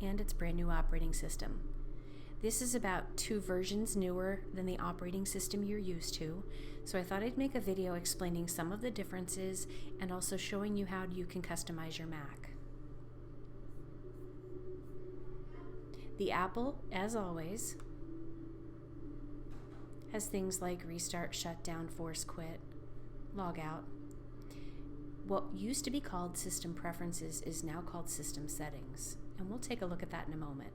and its brand new operating system. This is about 2 versions newer than the operating system you're used to, so I thought I'd make a video explaining some of the differences and also showing you how you can customize your Mac. The Apple, as always, has things like restart, shutdown, force quit, log out. What used to be called system preferences is now called system settings, and we'll take a look at that in a moment.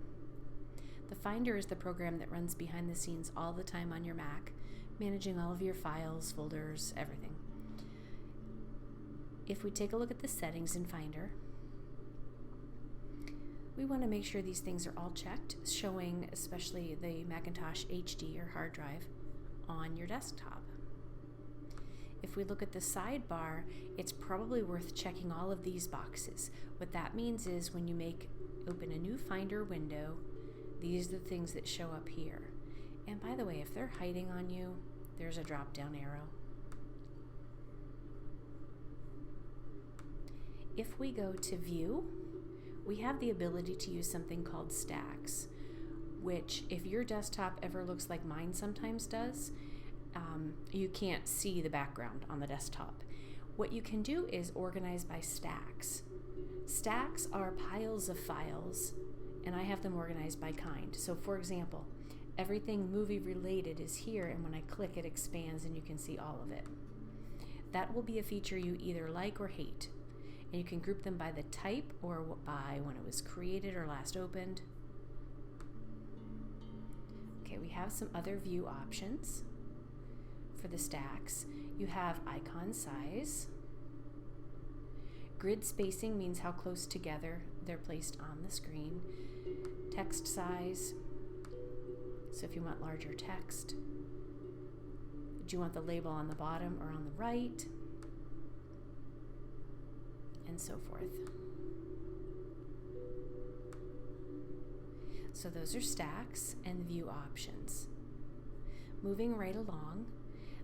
The Finder is the program that runs behind the scenes all the time on your Mac, managing all of your files, folders, everything. If we take a look at the settings in Finder, we want to make sure these things are all checked, showing especially the Macintosh HD or hard drive on your desktop. If we look at the sidebar, it's probably worth checking all of these boxes. What that means is when you open a new Finder window, these are the things that show up here. And by the way, if they're hiding on you, there's a drop-down arrow. If we go to View, we have the ability to use something called stacks, which if your desktop ever looks like mine sometimes does, you can't see the background on the desktop. What you can do is organize by stacks. Stacks are piles of files, and I have them organized by kind. So for example, everything movie related is here, and when I click it expands and you can see all of it. That will be a feature you either like or hate, and you can group them by the type or by when it was created or last opened. Okay, we have some other view options. For the stacks, you have icon size. Grid spacing means how close together they're placed on the screen. Text size, so if you want larger text. Do you want the label on the bottom or on the right? And so forth. So those are stacks and view options. Moving right along,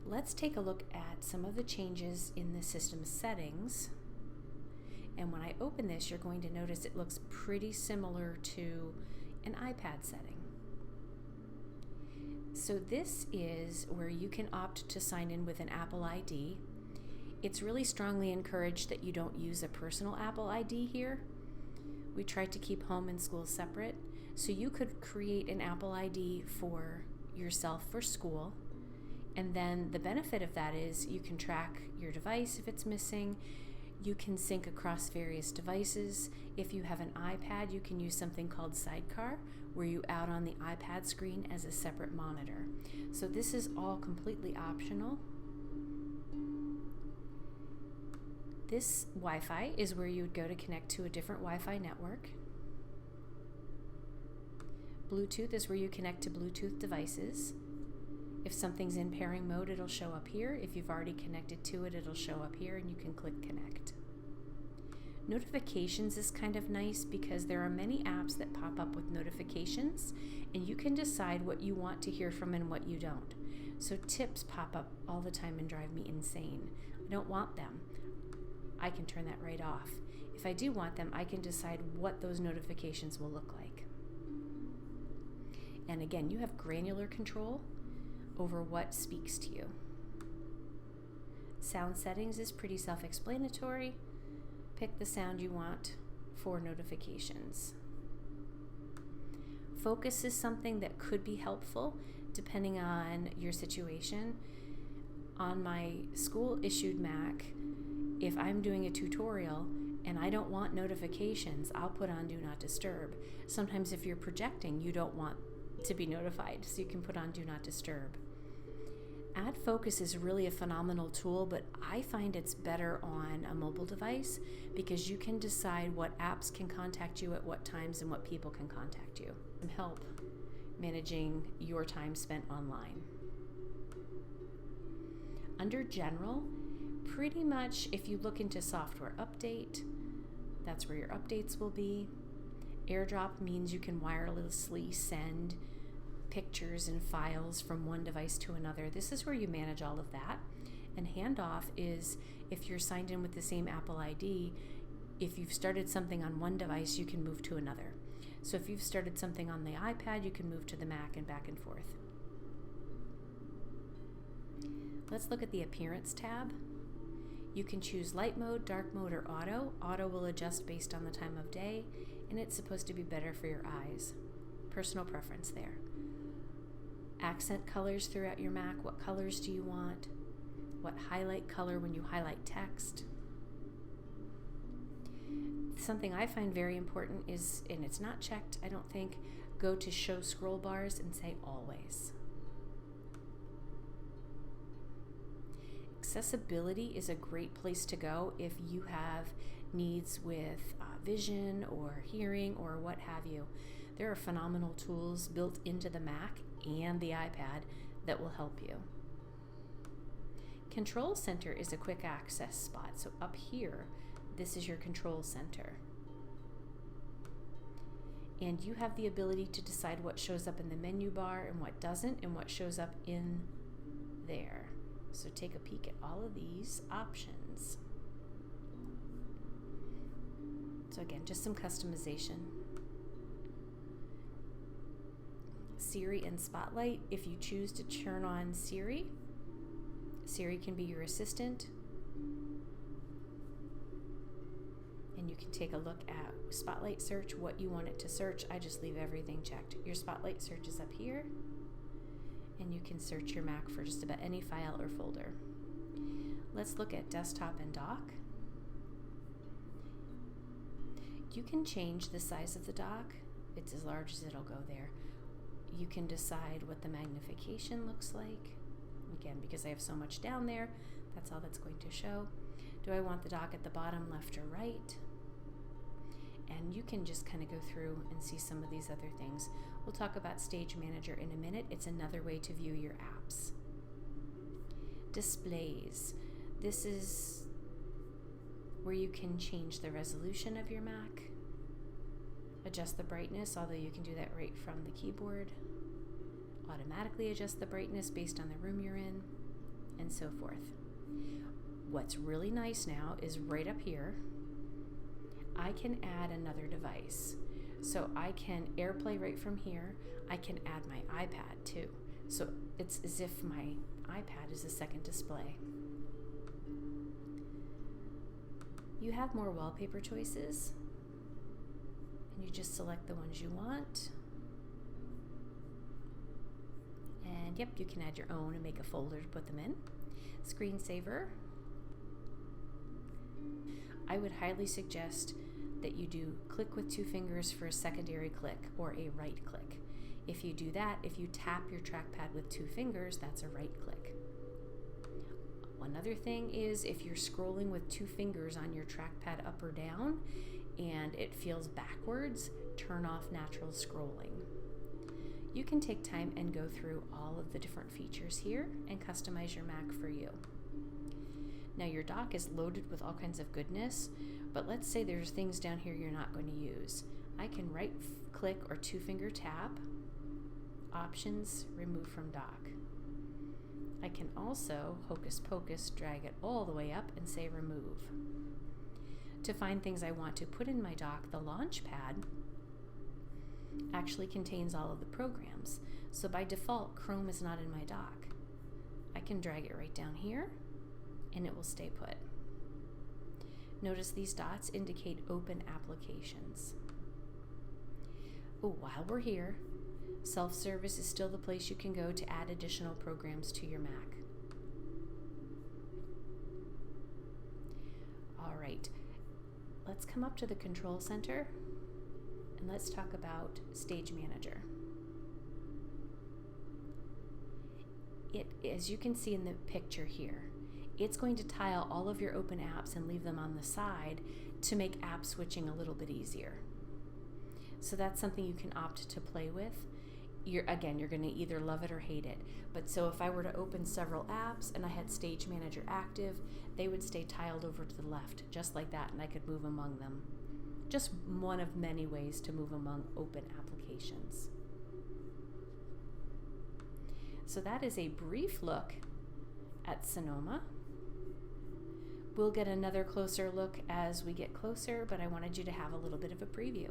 let's take a look at some of the changes in the system settings. And when I open this, you're going to notice it looks pretty similar to an iPad setting. So this is where you can opt to sign in with an Apple ID. It's really strongly encouraged that you don't use a personal Apple ID here. We tried to keep home and school separate, so you could create an Apple ID for yourself for school. And then the benefit of that is you can track your device if it's missing. You can sync across various devices. If you have an iPad, you can use something called Sidecar, where you out on the iPad screen as a separate monitor. So this is all completely optional. This Wi-Fi is where you would go to connect to a different Wi-Fi network. Bluetooth is where you connect to Bluetooth devices. If something's in pairing mode, it'll show up here. If you've already connected to it, it'll show up here and you can click connect. Notifications is kind of nice because there are many apps that pop up with notifications and you can decide what you want to hear from and what you don't. So tips pop up all the time and drive me insane. I don't want them. I can turn that right off. If I do want them, I can decide what those notifications will look like. And again, you have granular control over what speaks to you. Sound settings is pretty self-explanatory. Pick the sound you want for notifications. Focus is something that could be helpful depending on your situation. On my school-issued Mac, if I'm doing a tutorial and I don't want notifications, I'll put on Do Not Disturb. Sometimes if you're projecting, you don't want to be notified, so you can put on Do Not Disturb. Add Focus is really a phenomenal tool, but I find it's better on a mobile device because you can decide what apps can contact you at what times and what people can contact you. Some help managing your time spent online. Under General, pretty much if you look into Software Update, that's where your updates will be. AirDrop means you can wirelessly send pictures and files from one device to another. This is where you manage all of that. And Handoff is if you're signed in with the same Apple ID, if you've started something on one device, you can move to another. So if you've started something on the iPad, you can move to the Mac and back and forth. Let's look at the Appearance tab. You can choose light mode, dark mode, or auto. Auto will adjust based on the time of day, and it's supposed to be better for your eyes. Personal preference there. Accent colors throughout your Mac. What colors do you want? What highlight color when you highlight text? Something I find very important is, and it's not checked, I don't think, go to show scroll bars and say always. Accessibility is a great place to go if you have needs with vision or hearing or what have you. There are phenomenal tools built into the Mac and the iPad that will help you. Control Center is a quick access spot. So up here, this is your Control Center. And you have the ability to decide what shows up in the menu bar and what doesn't, and what shows up in there. So take a peek at all of these options. So again, just some customization. Siri and Spotlight, if you choose to turn on Siri, Siri can be your assistant. And you can take a look at Spotlight search, what you want it to search. I just leave everything checked. Your Spotlight search is up here. And you can search your Mac for just about any file or folder. Let's look at desktop and dock. You can change the size of the dock. It's as large as it'll go there. You can decide what the magnification looks like. Again, because I have so much down there, that's all that's going to show. Do I want the dock at the bottom, left, or right? And you can just kind of go through and see some of these other things. We'll talk about Stage Manager in a minute. It's another way to view your apps. Displays. This is where you can change the resolution of your Mac, adjust the brightness, although you can do that right from the keyboard, automatically adjust the brightness based on the room you're in, and so forth. What's really nice now is right up here, I can add another device. So I can AirPlay right from here. I can add my iPad too. So it's as if my iPad is a second display. You have more wallpaper choices, and you just select the ones you want. And yep, you can add your own and make a folder to put them in. Screensaver. I would highly suggest that you do click with 2 fingers for a secondary click or a right click. If you do that, if you tap your trackpad with 2 fingers, that's a right click. One other thing is if you're scrolling with 2 fingers on your trackpad up or down and it feels backwards, turn off natural scrolling. You can take time and go through all of the different features here and customize your Mac for you. Now your dock is loaded with all kinds of goodness, but let's say there's things down here you're not going to use. I can right click or 2-finger tap, options, remove from dock. I can also hocus pocus drag it all the way up and say remove. To find things I want to put in my dock, the Launchpad actually contains all of the programs. So by default, Chrome is not in my dock. I can drag it right down here and it will stay put. Notice these dots indicate open applications. Oh, while we're here, self-service is still the place you can go to add additional programs to your Mac. All right, let's come up to the Control Center and let's talk about Stage Manager. As you can see in the picture here, it's going to tile all of your open apps and leave them on the side to make app switching a little bit easier. So that's something you can opt to play with. You're going to either love it or hate it. But so if I were to open several apps and I had Stage Manager active, they would stay tiled over to the left, just like that, and I could move among them. Just one of many ways to move among open applications. So that is a brief look at Sonoma. We'll get another closer look as we get closer, but I wanted you to have a little bit of a preview.